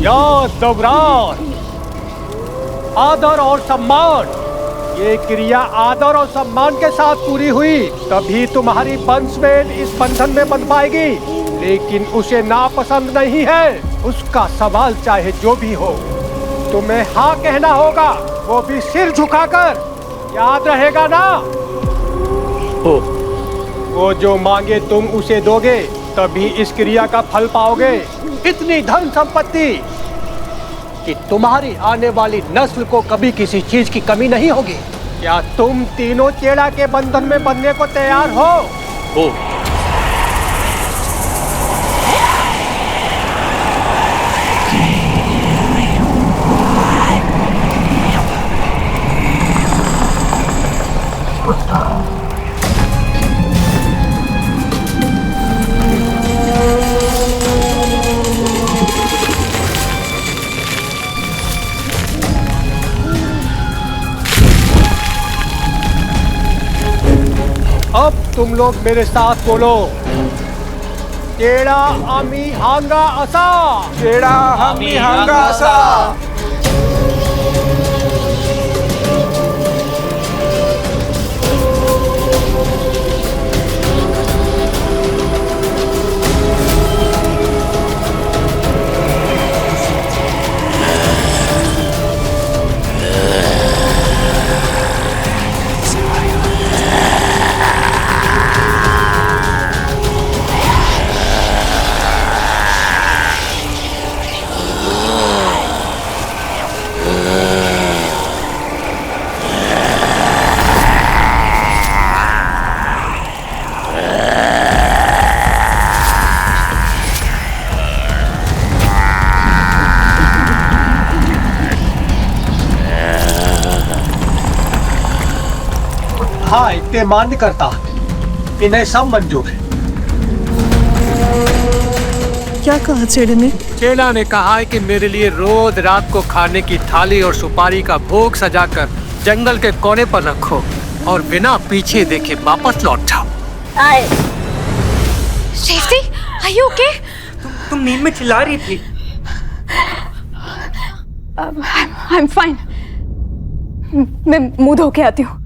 या दौरान आदर और सम्मान, ये क्रिया आदर और सम्मान के साथ पूरी हुई तभी तुम्हारी वंशवेल इस बंधन में बंध पाएगी। लेकिन उसे नापसंद नहीं है, उसका सवाल चाहे जो भी हो तुम्हें हाँ कहना होगा, वो भी सिर झुकाकर। याद रहेगा ना? वो जो मांगे तुम उसे दोगे तभी इस क्रिया का फल पाओगे। इतनी धन संपत्ति कि तुम्हारी आने वाली नस्ल को कभी किसी चीज की कमी नहीं होगी। क्या तुम तीनों चेड़ा के बंधन में बंधने को तैयार हो? अब तुम लोग मेरे साथ बोलो, चेड़ा आमी हांगा असा, चेड़ा आमी हांगा असा। हाँ, इतने मान्य करता, इन्हें सब मंजूर है। क्या कहा चेड़े ने? चेला ने कहा है कि मेरे लिए रोज रात को खाने की थाली और सुपारी का भोग सजाकर जंगल के कोने पर रखो और बिना पीछे देखे वापस लौट जाओ। Revati, are you okay? तुम नींद में चिल्ला रही थी। I'm fine. मैं मुंह धो के आती हूँ।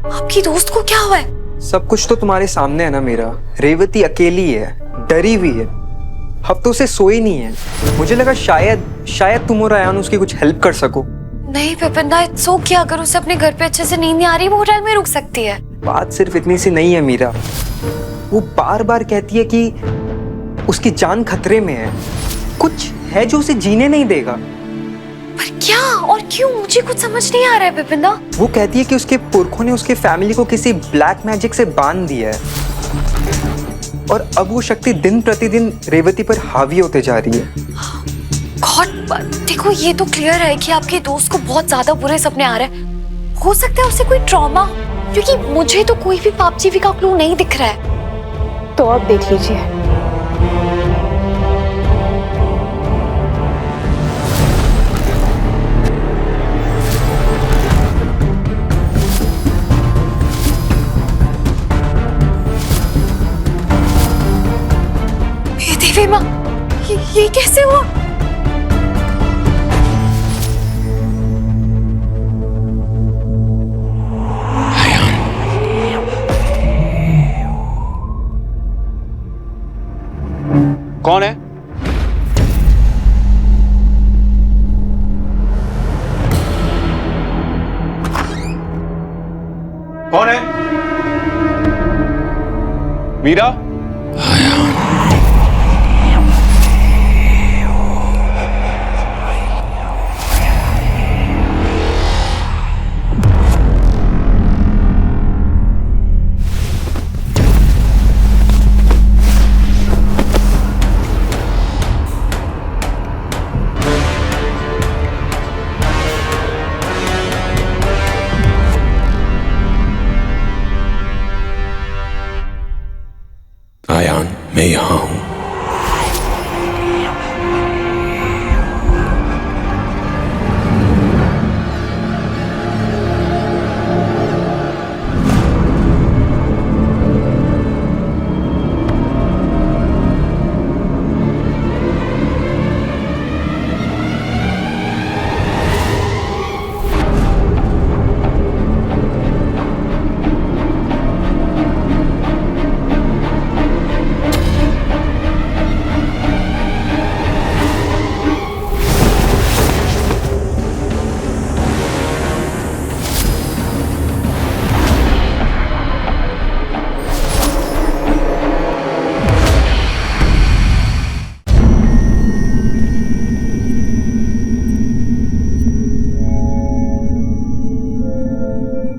आपकी दोस्त को क्या हुआ है? सब कुछ तो तुम्हारे सामने है ना मीरा। रेवती अकेली है, डरी हुई है, हफ्तों से सोई नहीं है। मुझे लगा शायद तुम और अयान उसकी कुछ हेल्प कर सको। नहीं विपिंदा, इट्स ओके। अगर उसे अपने घर पे अच्छे से नींद नहीं आ रही वो होटल में रुक सकती है। बात सिर्फ इतनी सी नहीं है मीरा, वो बार बार कहती है कि उसकी जान खतरे में है, कुछ है जो उसे जीने नहीं देगा। पर क्या और क्यों, मुझे कुछ समझ नहीं आ रहा है विपिंदा। वो कहती है कि उसके पुरखों ने उसके फैमिली को किसी ब्लैक मैजिक से बांध दिया है और अब वो शक्ति दिन प्रतिदिन रेवती पर हावी होते जा रही है। गॉड, देखो ये तो क्लियर है कि आपके दोस्त को बहुत ज्यादा बुरे सपने आ रहे हैं। हो सकता है उसे कोई ट्रॉमा, क्योंकि मुझे तो कोई भी पाप जीवी का क्लू नहीं दिख रहा है। तो अब देख लीजिए। देवी माँ, ये कैसे हुआ? कौन है? कौन है? मीरा?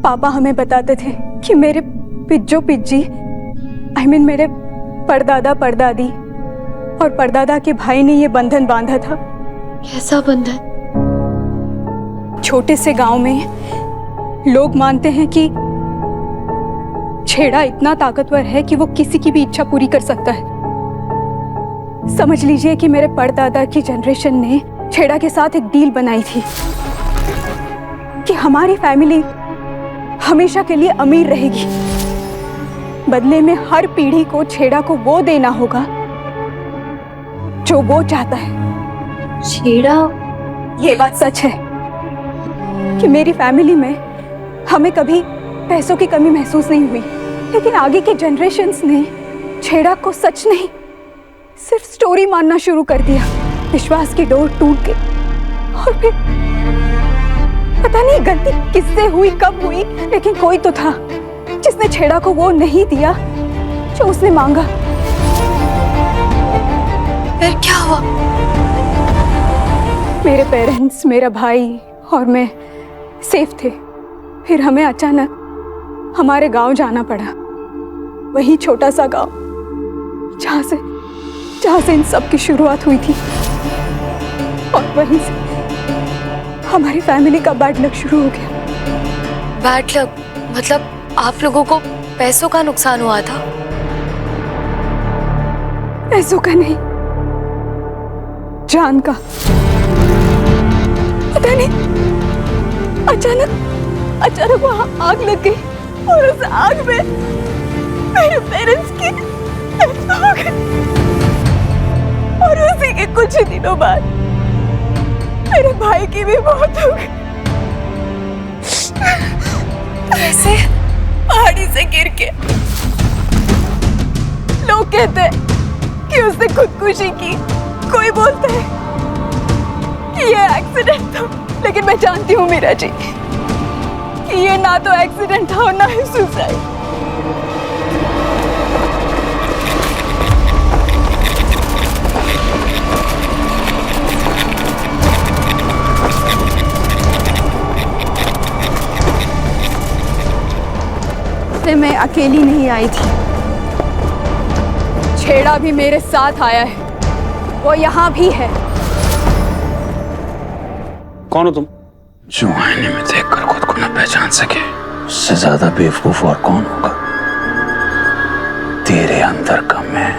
पापा हमें बताते थे कि मेरे पिज्जो पिज्जी मेरे परदादा परदादी और परदादा के भाई ने ये बंधन बांधा था। कैसा बंधन? छोटे से गांव में लोग मानते हैं कि छेड़ा इतना ताकतवर है कि वो किसी की भी इच्छा पूरी कर सकता है। समझ लीजिए कि मेरे परदादा की जनरेशन ने छेड़ा के साथ एक डील बनाई थी कि हमारी फैमिली हमेशा के लिए अमीर रहेगी। बदले में हर पीढ़ी को छेड़ा को वो देना होगा जो वो चाहता है। छेड़ा? ये बात सच है कि मेरी फैमिली में हमें कभी पैसों की कमी महसूस नहीं हुई, लेकिन आगे के जनरेशन्स ने छेड़ा को सच नहीं सिर्फ स्टोरी मानना शुरू कर दिया। विश्वास की डोर टूट गई और फिर पता नहीं गलती किससे हुई, कब हुई, लेकिन कोई तो था जिसने छेड़ा को वो नहीं दिया जो उसने मांगा। फिर क्या हुआ? मेरे पेरेंट्स, मेरा भाई और मैं सेफ थे। फिर हमें अचानक हमारे गांव जाना पड़ा। वही छोटा सा गांव जहां से इन सब की शुरुआत हुई थी, और वहीं से हमारी फैमिली का बैड लक शुरू हो गया। बैड लक मतलब आप लोगों को पैसों का नुकसान हुआ था? पैसों का नहीं, जान का। पता नहीं अचानक वहां आग लग गई और उस आग में मेरे पेरेंट्स की डेथ हो गई। और उसी के कुछ ही दिनों बाद मेरे भाई की भी मौत हो गई। कैसे? पहाड़ी से गिर के। लोग कहते हैं कि उसने खुदकुशी की, कोई बोलता है कि ये एक्सीडेंट था, लेकिन मैं जानती हूँ मीरा जी कि ये ना तो एक्सीडेंट था और ना ही सुसाइड। मैं अकेली नहीं आई थी, छेड़ा भी मेरे साथ आया है। वो यहाँ भी है। कौन हो तुम? जो आईने में देखकर खुद को न पहचान सके, उससे ज्यादा बेवकूफ और कौन होगा? तेरे अंदर का मैं,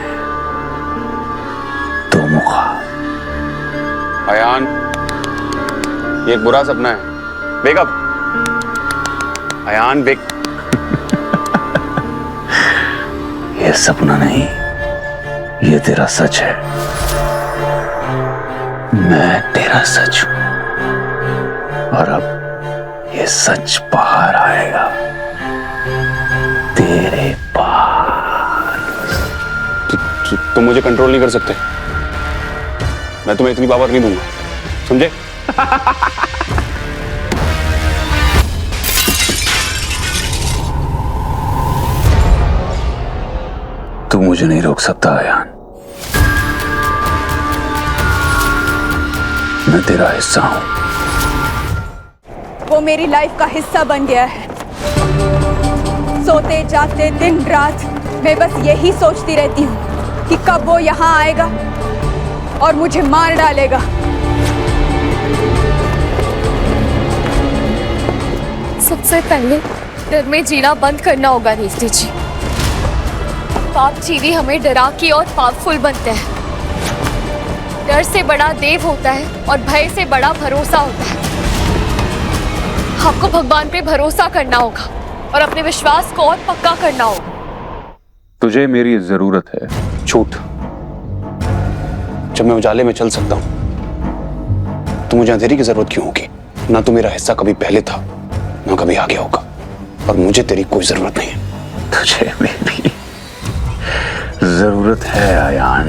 दो मुखा। अयान, ये एक बुरा सपना है। वेक अप अयान, वेक। ये सपना नहीं, ये तेरा सच है। मैं तेरा सच हूं, और अब ये सच बाहर आएगा तेरे पास। तुम मुझे कंट्रोल नहीं कर सकते। मैं तुम्हें इतनी पावर नहीं दूंगा, समझे? तू मुझे नहीं रोक सकता अयान। मैं तेरा हिस्सा हूं। वो मेरी लाइफ का हिस्सा बन गया है। सोते जागते दिन रात मैं बस यही सोचती रहती हूँ कि कब वो यहाँ आएगा और मुझे मार डालेगा। सबसे पहले डर में जीना बंद करना होगा रेवती जी। पाप जीवी हमें डरा के और पावरफुल बनते हैं। डर से बड़ा देव होता है और भय से बड़ा भरोसा होता है। आपको भगवान पे भरोसा करना होगा और अपने विश्वास को और पक्का करना होगा। तुझे मेरी जरूरत है। झूठ। जब मैं उजाले में चल सकता हूं तो मुझे अंधेरी की जरूरत क्यों होगी? ना तो मेरा हिस्सा कभी पहले था, ना कभी आगे होगा, और मुझे तेरी कोई जरूरत नहीं है। तुझे मेरी जरूरत है अयान,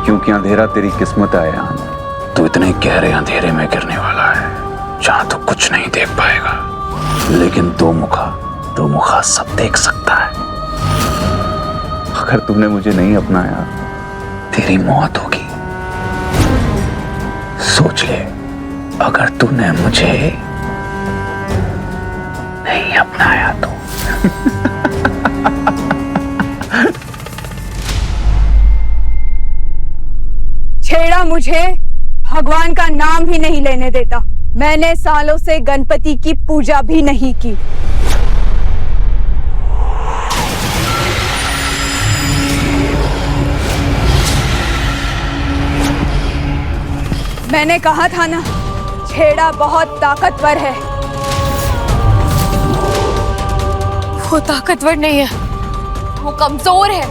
क्योंकि अंधेरा तेरी किस्मत है अयान। तू इतने गहरे अंधेरे में गिरने वाला है जहां तू कुछ नहीं देख पाएगा, लेकिन दो मुखा सब देख सकता है। अगर तूने मुझे नहीं अपनाया, तेरी मौत होगी। सोच ले, अगर तूने मुझे नहीं अपनाया तो। छेड़ा मुझे भगवान का नाम ही नहीं लेने देता। मैंने सालों से गणपति की पूजा भी नहीं की। मैंने कहा था ना, छेड़ा बहुत ताकतवर है। वो ताकतवर नहीं है, वो कमजोर है।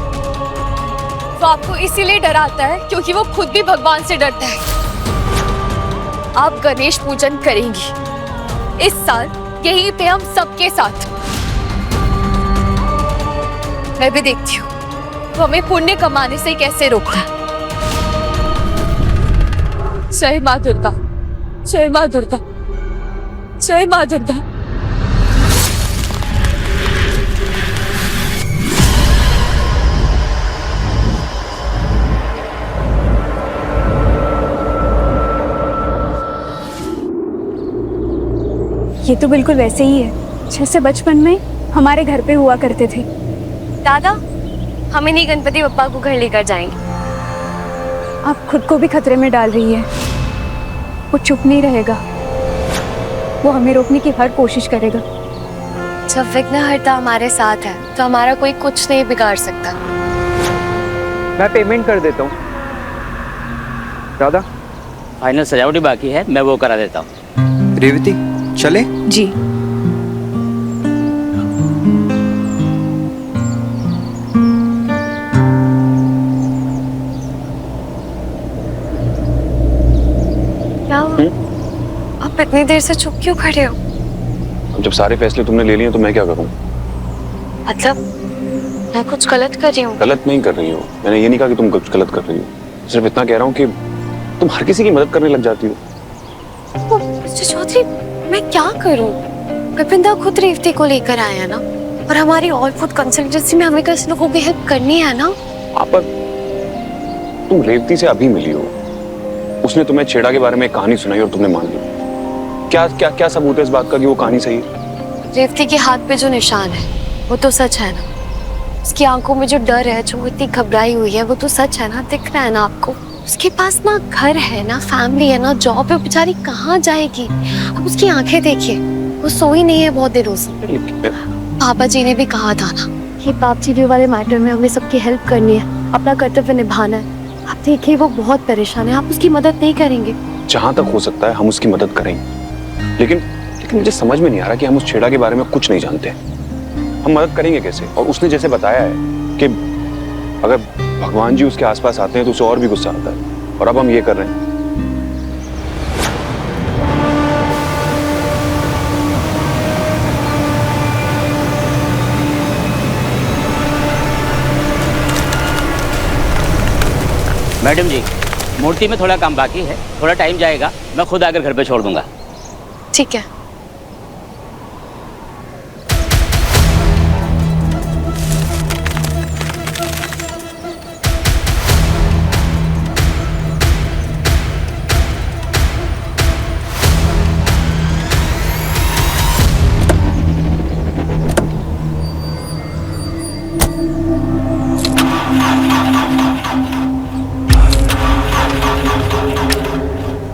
वो आपको इसीलिए डराता है क्योंकि वो खुद भी भगवान से डरता है। आप गणेश पूजन करेंगी इस साल यहीं पे हम सबके साथ। मैं भी देखती हूँ वो हमें पुण्य कमाने से कैसे रोकता है। जय माँ दुर्गा, जय माँ दुर्गा, जय माँ दुर्गा। ये तो बिल्कुल वैसे ही है जैसे बचपन में हमारे घर पे हुआ करते थे। दादा, हम इन्हीं गणपति बप्पा को घर लेकर जाएंगे। आप खुद को भी खतरे में डाल रही है। वो चुप नहीं रहेगा, वो हमें रोकने की हर कोशिश करेगा। जब विघ्नहर्ता हमारे साथ है तो हमारा कोई कुछ नहीं बिगाड़ सकता। मैं पेमेंट कर देता हूँ। दादा, फाइनल सजावटी बाकी है, मैं वो करा देता हूँ। रेवती चले? जी। क्या हुआ? आप इतनी देर से चुप क्यों खड़े हो? अब जब सारे फैसले तुमने ले लिए तो मैं क्या करूं? मतलब मैं कुछ गलत कर रही हूँ? गलत नहीं कर रही हो। मैंने ये नहीं कहा कि तुम कुछ गलत कर रही हो, सिर्फ इतना कह रहा हूँ कि तुम हर किसी की मदद करने लग जाती हो। मिस्टर चौधरी, मैं क्या करूँ? विपिंदा खुद रेवती को लेकर आया ना, और हमारी ऑल फूड कंसल्टेंसी में हमें कैसे लोगों की हेल्प करनी है ना। आप तुम रेवती से अभी मिली हो, उसने तुम्हें छेड़ा के बारे में एक कहानी सुनाई और तुमने मान ली। क्या क्या क्या सबूत है इस बात का कि वो कहानी सही है? रेवती के हाथ पे जो निशान है वो तो सच है ना। उसकी आंखों में जो डर है, जो इतनी घबराई हुई है, वो तो सच है ना। दिख रहा है ना आपको? उसके पास ना घर है, ना फैमिली है, ना जॉब है। बेचारी कहाँ जाएगी? अब उसकी आंखें देखिए, वो सोई नहीं है बहुत देरों से। पापा जी ने भी कहा था ना कि पाप जी वाले मैटर में हमें सबकी हेल्प करनी है, अपना कर्तव्य निभाना है। आप देखिए वो बहुत परेशान है, आप उसकी मदद नहीं करेंगे? जहां तक हो सकता है हम उसकी मदद करेंगे, लेकिन मुझे समझ में नहीं आ रहा कि हम उस छेड़ा के बारे में कुछ नहीं जानते। हम मदद करेंगे कैसे? और उसने जैसे बताया है कि अगर भगवान जी उसके आसपास आते हैं तो उसे और भी गुस्सा आता है, और अब हम ये कर रहे हैं। मैडम जी, मूर्ति में थोड़ा काम बाकी है, थोड़ा टाइम जाएगा, मैं खुद आकर घर पे छोड़ दूंगा। ठीक है।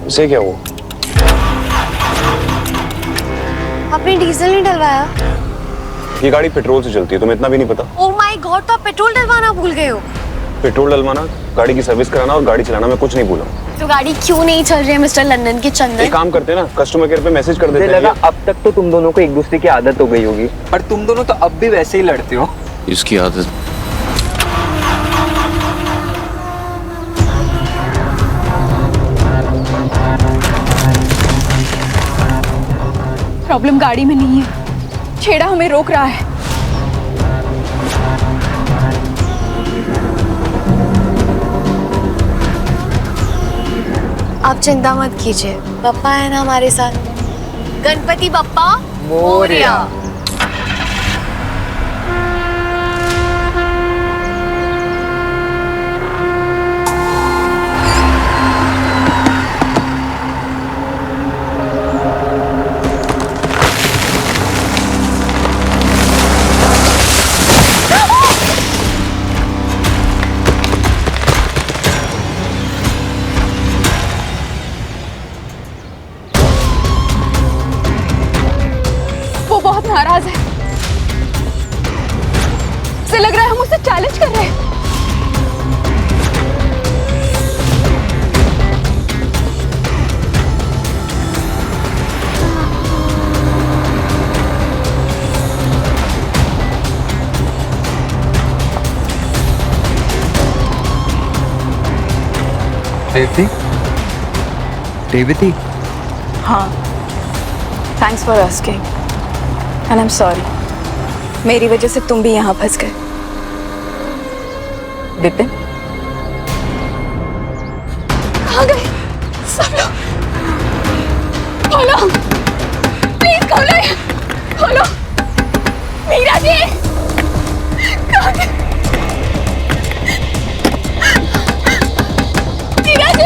इसे क्या हुआ? आपने डीजल नहीं डलवाया? ये गाड़ी पेट्रोल से चलती है, तुम्हें इतना भी नहीं पता? ओह माय गॉड, तो आप पेट्रोल डलवाना भूल गए हो। पेट्रोल डलवाना, गाड़ी की सर्विस कराना और गाड़ी चलाना मैं कुछ नहीं भूला। तो गाड़ी क्यों नहीं चल रही है मिस्टर लंदन के चंदन? एक काम करते हैं ना, कस्टमर केयर पे मैसेज कर देते मुझे हैं। लगा अब तक तो तुम दोनों को एक दूसरे की आदत हो गई होगी, पर तुम दोनों तो अब भी वैसे ही लड़ते हो। इसकी आदत। प्रॉब्लम गाड़ी में नहीं है, छेड़ा हमें रोक रहा है। आप चिंता मत कीजिए, पप्पा है ना हमारे साथ। गणपति बप्पा मोरया। नाराज है। उसे लग रहा है हम उसे चैलेंज कर रहे हैं। रेवती, हाँ, thanks for asking and I am sorry. मेरी वजह से तुम भी यहाँ फंस गए। विपिन, कहाँ गए सब लोग? खोलो, प्लीज खोलो, खोलो। मीरा जी, कहाँ गए? मीरा जी,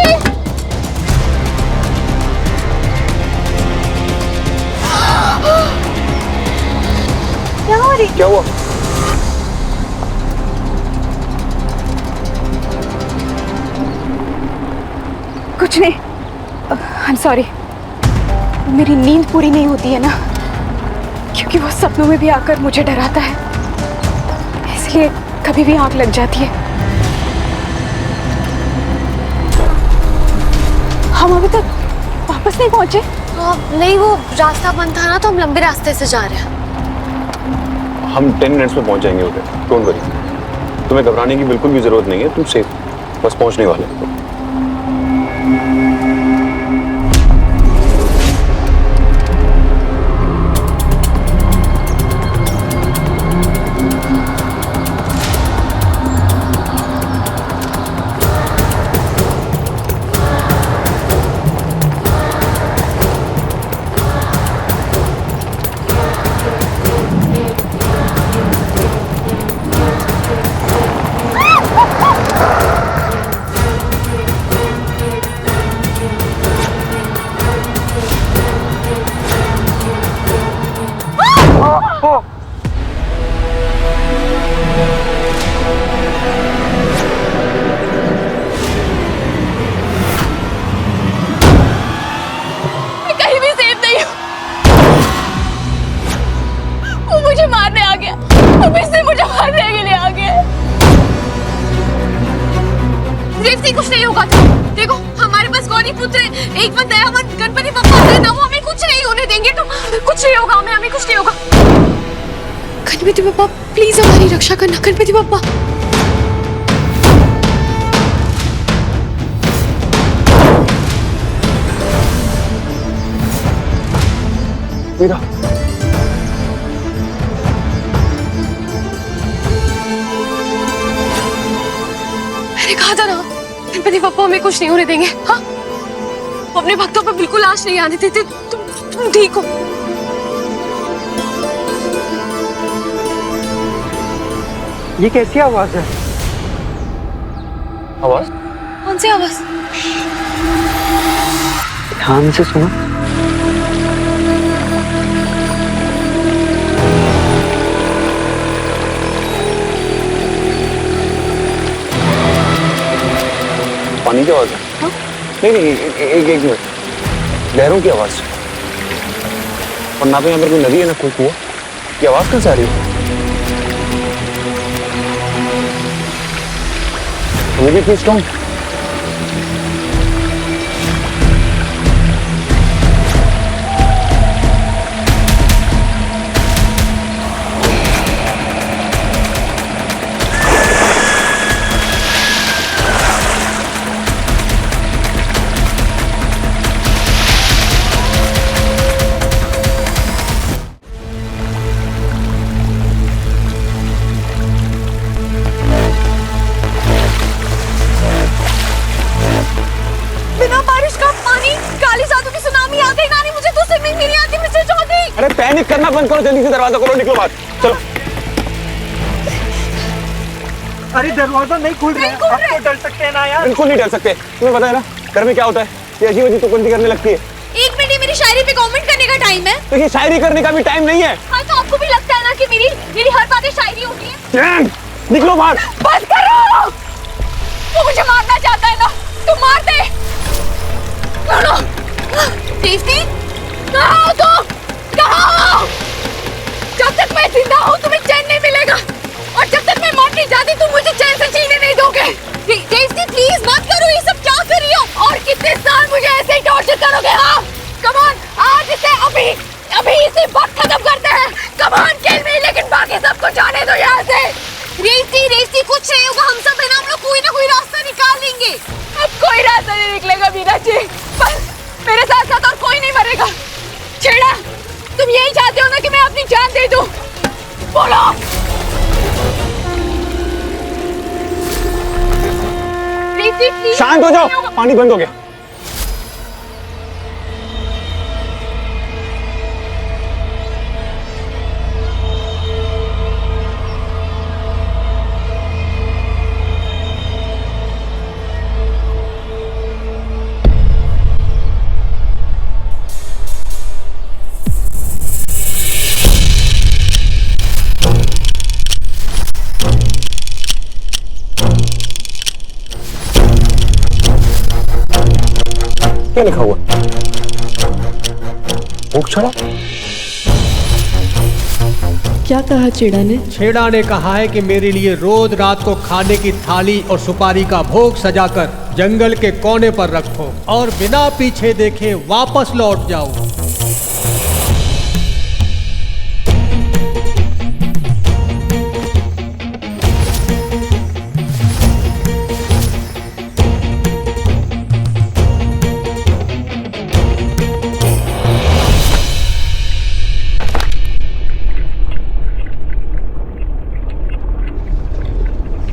क्या हुआ? कुछ नहीं। I am sorry. मेरी नींद पूरी नहीं होती है ना, क्योंकि वो सपनों में भी आकर मुझे डराता है, इसलिए कभी भी आंख लग जाती है। हम अभी तक वापस नहीं पहुंचे। नहीं, वो रास्ता बंद था ना, तो हम लंबे रास्ते से जा रहे हैं। हम 10 मिनट्स में पहुंच जाएंगे उधर, डोंट वरी। तुम्हें घबराने की बिल्कुल भी जरूरत नहीं है, तुम सेफ, बस पहुंचने वाले हो। कुछ नहीं होगा। देखो, हमारे पास गौरी पुत्र एक बंदा है, हमारे गणपति बप्पा है ना, वो हमें कुछ नहीं होने देंगे। तो कुछ नहीं होगा, हमें कुछ नहीं होगा। गणपति बप्पा, प्लीज हमारी रक्षा करना। गणपति बप्पा, मीरा, मैंने कहा था ना, गणपति बप्पा हमें कुछ नहीं होने देंगे। हाँ, वो अपने भक्तों पर बिल्कुल आँच नहीं आने देते। तुम ठीक हो? ये कैसी आवाज है? आवाज? कौन सी आवाज? ध्यान से सुनो। पानी की आवाज है? हाँ? नहीं, एक मिनट, लहरों की आवाज। और ना तो यहाँ पर कोई नदी है ना कोई कुआं। ये आवाज कहाँ से आ रही है? वो भी पूछता हूँ। अरे पैनिक करना बंद करो, जल्दी से दरवाजा खोलो, निकलो बाहर, चलो। अरे दरवाजा नहीं खुल रहा है, आप तो डर सकते हैं ना यार। बिल्कुल नहीं डर सकते, तुम्हें पता है ना घर में क्या होता है, ये अजीब अजीब तुकंती करने लगती है। एक मिनट, मेरी शायरी पे कमेंट करने का टाइम है। तो ये शायरी करने का भी टाइम नहीं है। हाँ, तो आपको भी लगता है ना कि मेरी हर बातें शायरी होती है? निकलो बाहर। बंद करो, वो मुझे मारना चाहता है ना, तुम मार दे। देवती, कहाँ हो तुम? कहाँ हो? मुझे ऐसे ही टॉर्चर करोगे? हाँ, कम ऑन, आज इसे अभी इसी वक्त खत्म करते हैं। कम ऑन, किल मी, लेकिन बाकी सबको जाने दो यहाँ से। रेवती कुछ नहीं होगा, हम सब है ना, हम लोग कोई ना कोई रास्ता निकाल लेंगे। अब कोई रास्ता नहीं निकलेगा मीना जी, बस मेरे साथ साथ और कोई नहीं मरेगा। छेड़ा, तुम यही चाहते हो ना कि मैं अपनी जान दे दूं? बोलो। शांत हो जाओ, पानी बंद हो गया। क्या लिखा हुआ? भूख छड़ा? क्या कहा छेड़ा ने? छेड़ा ने कहा है कि मेरे लिए रोज रात को खाने की थाली और सुपारी का भोग सजाकर जंगल के कोने पर रखो और बिना पीछे देखे वापस लौट जाओ।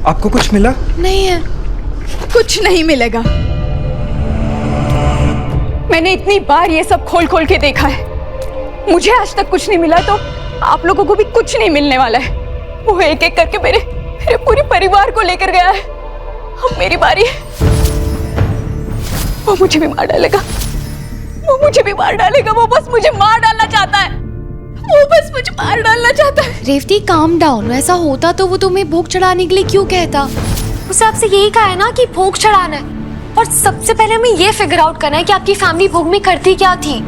आपको कुछ मिला? नहीं है, कुछ नहीं मिलेगा। मैंने इतनी बार ये सब खोल खोल के देखा है, मुझे आज तक कुछ नहीं मिला, तो आप लोगों को भी कुछ नहीं मिलने वाला है। वो एक एक करके मेरे पूरे परिवार को लेकर गया है। अब मेरी बारी है। वो मुझे भी मार डालेगा, वो मुझे भी मार डालेगा। वो बस मुझे मार डालना चाहता है, वो बस मुझे मार डालना चाहता है। रेवती काम डाउन, ऐसा होता तो वो तुम्हें भोग चढ़ाने के लिए क्यों कहता? उसे आपसे यही कहा है ना कि भोग चढ़ाना है, और सबसे पहले हमें ये फिगर आउट करना है कि आपकी फैमिली भोग में करती क्या थी।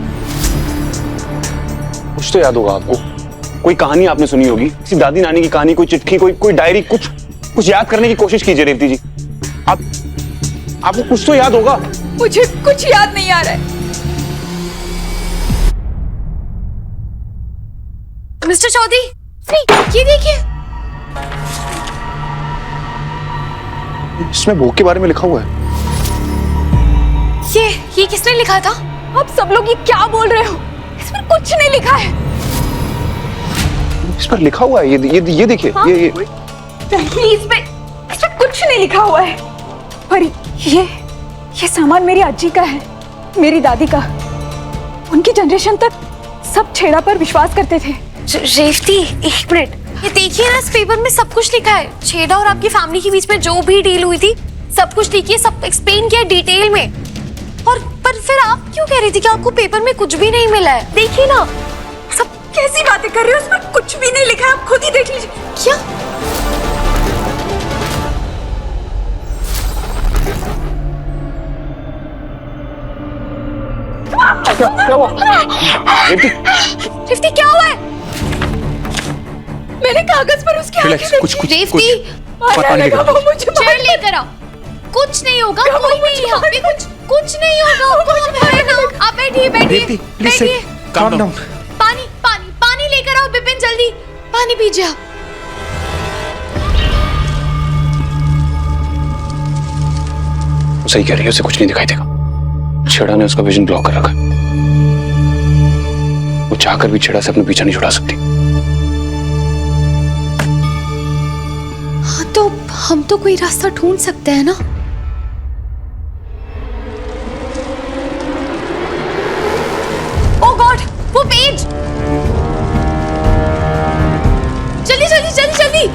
कुछ तो याद होगा आपको, कोई कहानी आपने सुनी होगी, किसी दादी नानी की कहानी, कोई चिट्ठी, कोई डायरी, कुछ याद करने की कोशिश कीजिए रेवती जी। आपको कुछ तो याद होगा। मुझे कुछ याद नहीं आ रहा है। मिस्टर चौधरी, ये देखिए, इसमें भोग के बारे में लिखा हुआ है। ये किसने लिखा था? आप सब लोग ये क्या बोल रहे हो? इस पर कुछ नहीं लिखा है। इस पर लिखा हुआ है, ये देखिए। हाँ? ये इस पे कुछ नहीं लिखा हुआ है। पर ये सामान मेरी अज्जी का है, मेरी दादी का। उनकी जनरेशन तक सब छेड़ा पर विश्वास करते थे। रेवती, एक मिनट, ये देखिए ना, इस पेपर में सब कुछ लिखा है। छेड़ा और आपकी फैमिली के बीच में जो भी डील हुई थी, सब कुछ लिखिए, सब एक्सप्लेन किया डिटेल में। और पर फिर आप क्यों कह रही थी कि आपको पेपर में कुछ भी नहीं मिला है? देखिए ना, सब कैसी बातें कर रहे हो? उसमें कुछ भी नहीं लिखा है, आप खुद ही देख लीजिए। क्या? क्या हुआ? रेवती, क्या हुआ है? मैंने कागज पर उसकी आंखें देखी। कुछ रेवती, वो मुझे चेयर लेकर आओ। कुछ नहीं होगा, कोई नहीं, यहाँ पे कुछ नहीं होगा। कुछ है ना, आप बैठिए, बैठिए। Calm down. पानी लेकर आओ बिपिन, जल्दी पानी पीजिए आप। सही कह रही है, उसे कुछ नहीं दिखाई देगा। छेड़ा ने उसका विजन ब्लॉक कर रखा है। वो चाहकर भी छेड़ा से अपना पीछा नहीं छुड़ा सकती। हाँ, तो हम तो कोई रास्ता ढूंढ सकते हैं ना। ओह गॉड, वो पेज! जल्दी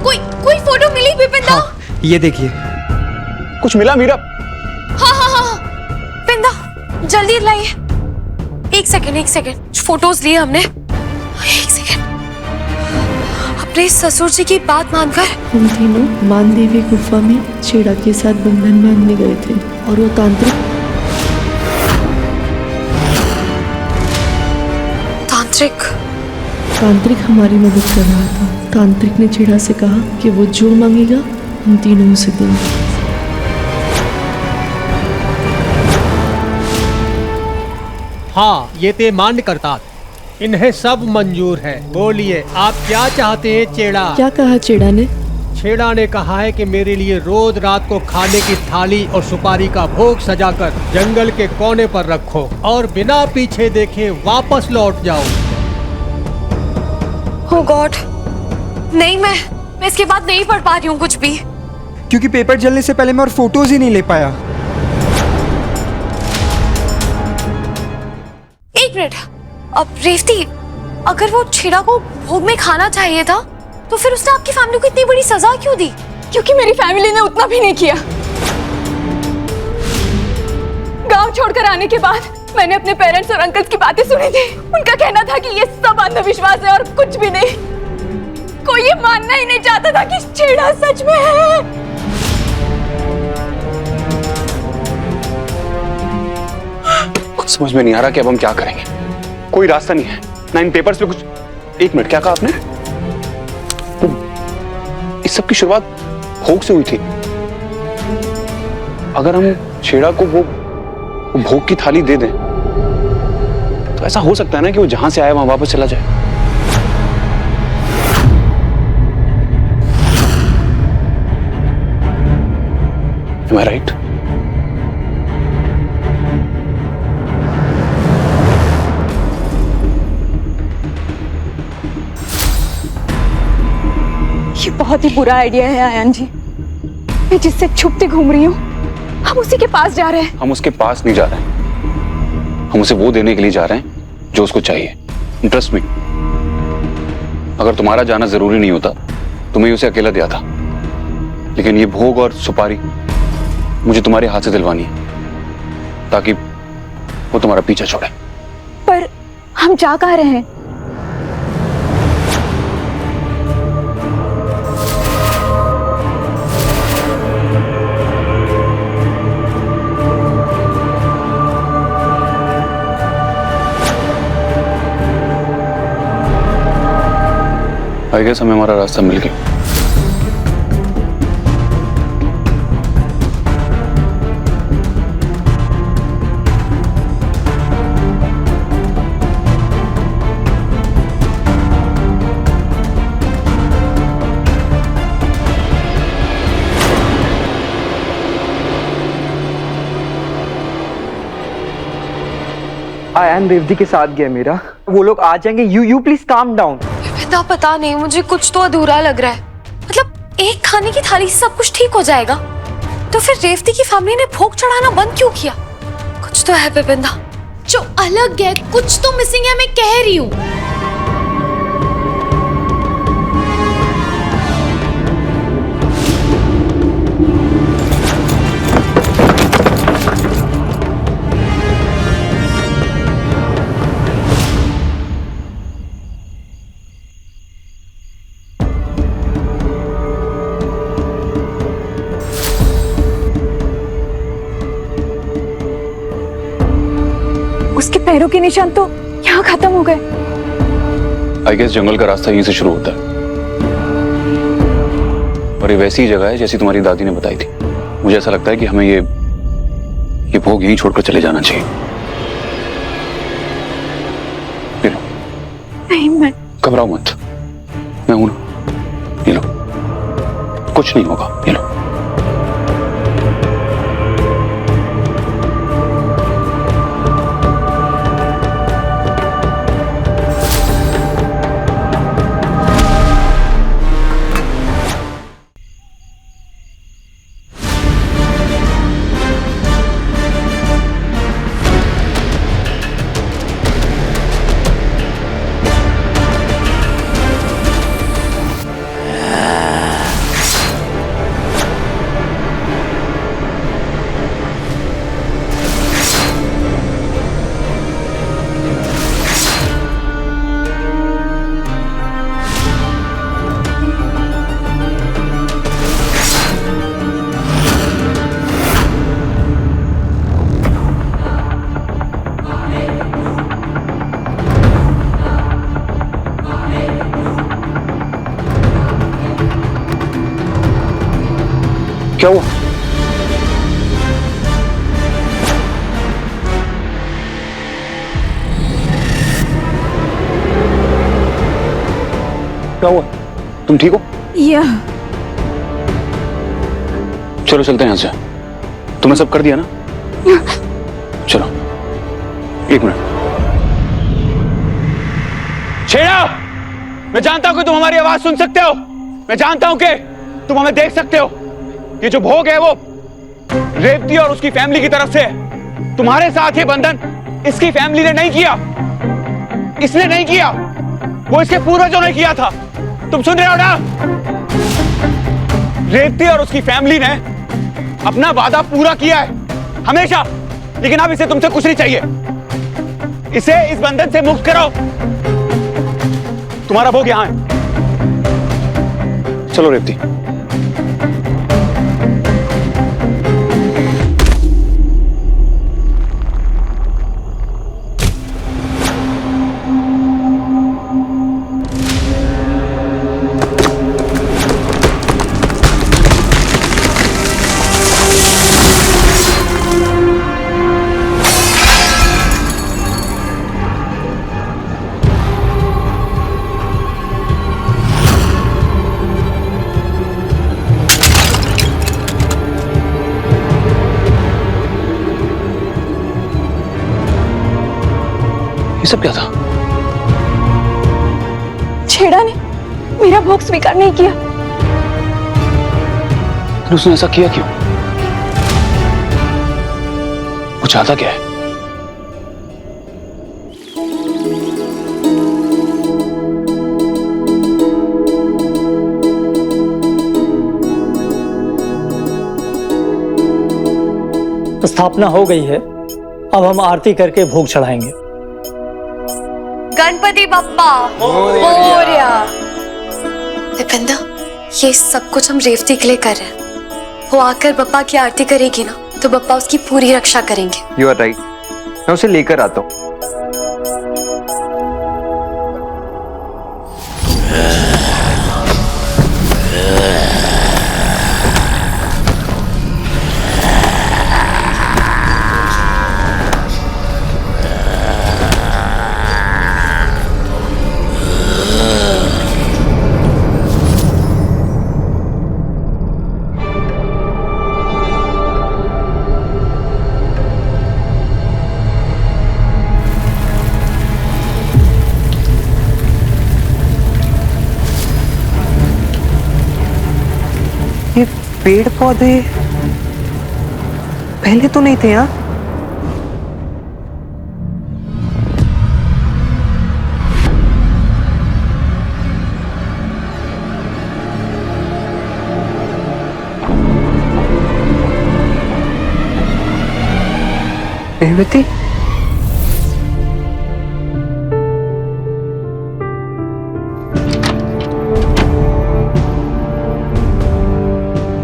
कोई फोटो मिली बिपिन दा? हाँ, ये देखिए। कुछ मिला मीरा? हाँ, बिंदा, जल्दी लाइए। एक सेकंड, फोटोज लिए हमने। एक सेकंड। अपने ससुर जी की बात मानकर हम तीनों मानदेवी गुफा में छेड़ा के साथ बंधन बांधने गए थे, और वो तांत्रिक हमारी मदद कर रहा था। तांत्रिक ने छेड़ा से कहा कि वो जो मांगेगा हम तीनों उसे देंगे। हाँ, ये ते मान्य करता, इन्हें सब मंजूर है। बोलिए, आप क्या चाहते हैं चेड़ा? क्या कहा चेड़ा ने? छेड़ा ने कहा है कि मेरे लिए रोज रात को खाने की थाली और सुपारी का भोग सजाकर जंगल के कोने पर रखो और बिना पीछे देखे वापस लौट जाओ। Oh God, नहीं, मैं इसके बाद नहीं पढ़ पा रही हूँ कुछ भी। क्योंकि पेपर जलने से पहले मैं और फोटोज ही नहीं ले पाया। एक मिनट, अब रेवती, अगर वो छेड़ा को भोग में खाना चाहिए था तो फिर उसने आपकी फैमिली को इतनी बड़ी सजा क्यों दी? क्योंकि मेरी फैमिली ने उतना भी नहीं किया। गांव छोड़कर आने के बाद मैंने अपने पेरेंट्स और अंकल्स की बातें सुनी थी। उनका कहना था कि ये सब अंधविश्वास है और कुछ भी नहीं। कोई ये मानना ही नहीं चाहता था कि छेड़ा सच में है। कुछ समझ में नहीं आ रहा कि अब हम क्या करेंगे। कोई रास्ता नहीं है ना इन पेपर्स पे कुछ। एक मिनट, क्या कहा आपने? इस सब की शुरुआत भोग से हुई थी। अगर हम छेड़ा को वो भोग की थाली दे दें तो ऐसा हो सकता है ना कि वो जहां से आया वहां वापस चला जाए। Am I right? ये बहुत ही बुरा आइडिया है आयन जी। मैं जिससे छुपते घूम रही हूँ, हम उसी के पास जा रहे हैं। हम उसके पास नहीं जा रहे हैं, हम उसे वो देने के लिए जा रहे हैं जो उसको चाहिए। ट्रस्ट मी, अगर तुम्हारा जाना जरूरी नहीं होता तो मैं उसे अकेला दिया था, लेकिन ये भोग और सुपारी मुझे तुम्हारे हाथ से दिलवानी है ताकि वो तुम्हारा पीछा छोड़े। पर हम जा कहाँ रहे हैं? आई गेस हमें हमारा रास्ता मिल गया। आयन रेवती के साथ गया मेरा, वो लोग आ जाएंगे। You please calm down. पता नहीं, मुझे कुछ तो अधूरा लग रहा है। मतलब एक खाने की थाली से सब कुछ ठीक हो जाएगा, तो फिर रेवती की फैमिली ने भोग चढ़ाना बंद क्यों किया? कुछ तो है बेबिंदा, जो अलग है, कुछ तो मिसिंग है, मैं कह रही हूँ। उसके पैरों के निशान तो यहाँ खत्म हो गए। आई गेस जंगल का रास्ता यहीं से शुरू होता है और ये वैसी ही जगह है जैसी तुम्हारी दादी ने बताई थी। मुझे ऐसा लगता है कि हमें ये भोग यहीं छोड़कर चले जाना चाहिए। नहीं, मैं घबराओ मत, मैं हूं ना। ये लो, कुछ नहीं होगा, ये लो। क्या हुआ? क्या हुआ? तुम ठीक हो? या चलो चलते हैं यहाँ से। तुमने सब कर दिया ना? चलो, एक मिनट। छेड़ा, मैं जानता हूं कि तुम हमारी आवाज सुन सकते हो। मैं जानता हूं कि तुम हमें देख सकते हो। ये जो भोग है वो रेवती और उसकी फैमिली की तरफ से है। तुम्हारे साथ ये बंधन इसकी फैमिली ने नहीं किया, इसने नहीं किया, वो इसके पूर्वजों ने किया था। तुम सुन रहे हो ना? रेवती और उसकी फैमिली ने अपना वादा पूरा किया है हमेशा, लेकिन अब इसे तुमसे कुछ नहीं चाहिए। इसे इस बंधन से मुक्त करो। तुम्हारा भोग यहां है। चलो रेवती। ये सब क्या था? छेड़ा ने मेरा भोग स्वीकार नहीं किया। फिर उसने ऐसा किया क्यों? वो चाहता क्या है? स्थापना हो गई है, अब हम आरती करके भोग चढ़ाएंगे। गणपति बप्पा मोरया। विपिंदा, ये सब कुछ हम रेवती के लिए कर रहे हैं। वो आकर बप्पा की आरती करेगी ना, तो बप्पा उसकी पूरी रक्षा करेंगे। यू आर राइट, मैं उसे लेकर आता हूँ। ये पेड़ पौधे पहले तो नहीं थे यहाँ। रेवती,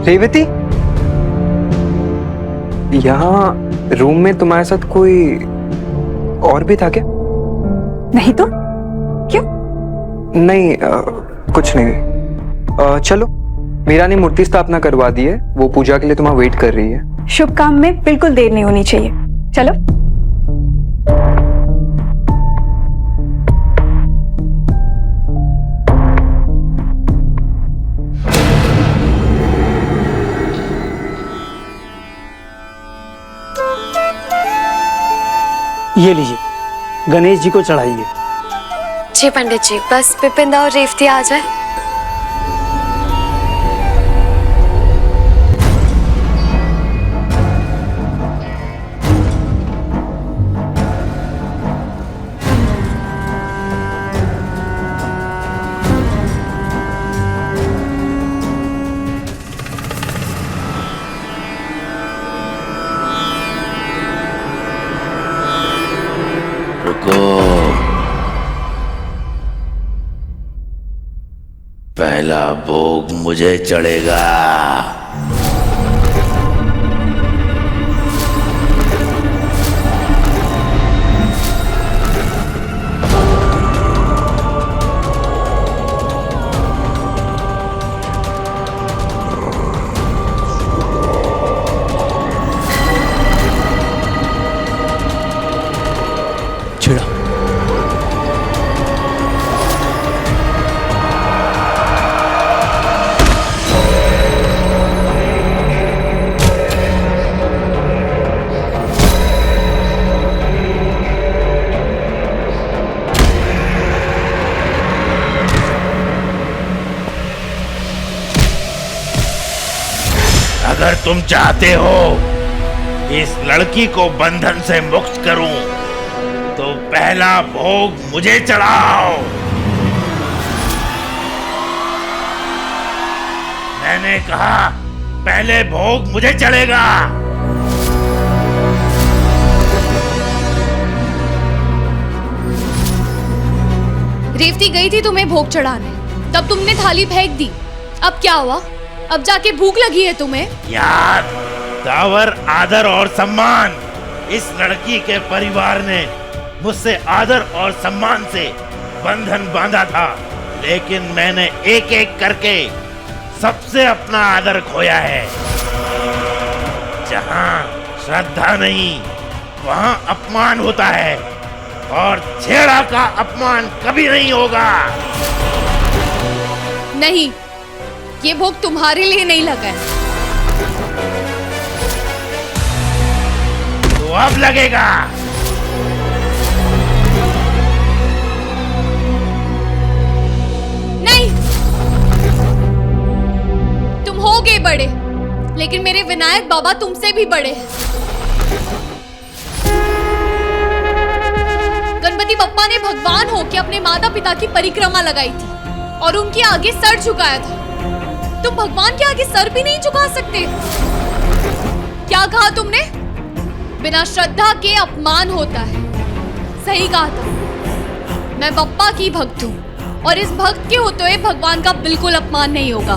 रेवती, यहाँ रूम में तुम्हारे साथ कोई और भी था क्या? नहीं तो क्यों? नहीं, कुछ नहीं। चलो, मीरा ने मूर्ति स्थापना करवा दी है, वो पूजा के लिए तुम्हारा वेट कर रही है। शुभ काम में बिल्कुल देर नहीं होनी चाहिए। चलो। ये लीजिए, गणेश जी को चढ़ाइए। जी पंडित जी, बस विपिंदा और रेवती आ जाए। पहला भोग मुझे चढ़ेगा। छेड़ा, अगर तुम चाहते हो इस लड़की को बंधन से मुक्त करूं, तो पहला भोग मुझे चढ़ाओ। मैंने कहा पहले भोग मुझे चढ़ेगा। रेवती गई थी तुम्हें भोग चढ़ाने, तब तुमने थाली फेंक दी। अब क्या हुआ? अब जाके भूख लगी है तुम्हें? यार, दावर, आदर और सम्मान, इस लड़की के परिवार ने मुझसे आदर और सम्मान से बंधन बांधा था, लेकिन मैंने एक एक करके सबसे अपना आदर खोया है। जहां श्रद्धा नहीं, वहां अपमान होता है, और छेड़ा का अपमान कभी नहीं होगा। नहीं, ये भोग तुम्हारे लिए नहीं लगा है। तो अब लगेगा। नहीं, तुम हो गए बड़े, लेकिन मेरे विनायक बाबा तुमसे भी बड़े हैं। गणपति बप्पा ने भगवान होके अपने माता पिता की परिक्रमा लगाई थी और उनके आगे सर झुकाया था। तुम भगवान के आगे सर भी नहीं झुका सकते। क्या कहा तुमने? बिना श्रद्धा के अपमान होता है। सही कहा था। मैं बप्पा की भक्त हूँ और इस भक्त के होते हुए भगवान का बिल्कुल अपमान नहीं होगा।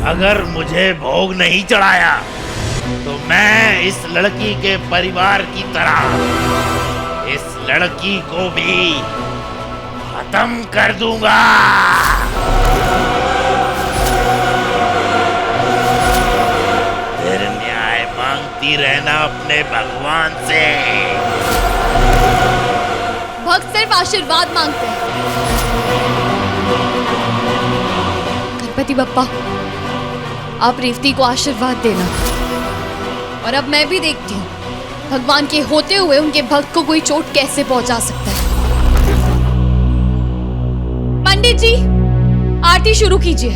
अगर मुझे भोग नहीं चढ़ाया तो मैं इस लड़की के परिवार की तरह इस लड़की को भी खत्म कर दूंगा। फिर न्याय मांगती रहना अपने भगवान से। भक्त सिर्फ आशीर्वाद मांगते हैं। गणपति बप्पा, आप रेवती को आशीर्वाद देना। और अब मैं भी देखती हूँ भगवान के होते हुए उनके भक्त को कोई चोट कैसे पहुंचा सकता है। पंडित जी, आरती शुरू कीजिए।